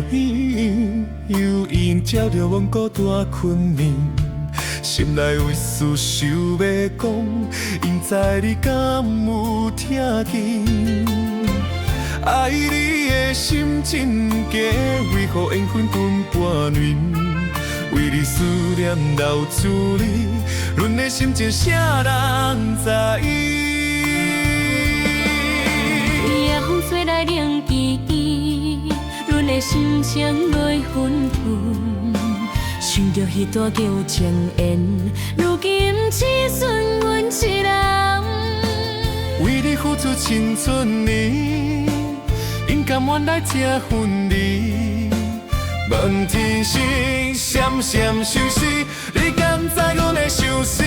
着伊，犹因照着阮孤单困眠，心内为思想要讲，因知你敢有听见？爱你的心真假，为何缘分分半年？为你思念留住你，阮的心情啥人知影？夜风吹来冷记记，阮的心情落纷纷。想着迄段旧情缘，如今只剩阮一人。为你付出青春年，因甘愿来这份离？问天星闪闪烁烁，你敢知阮的相思？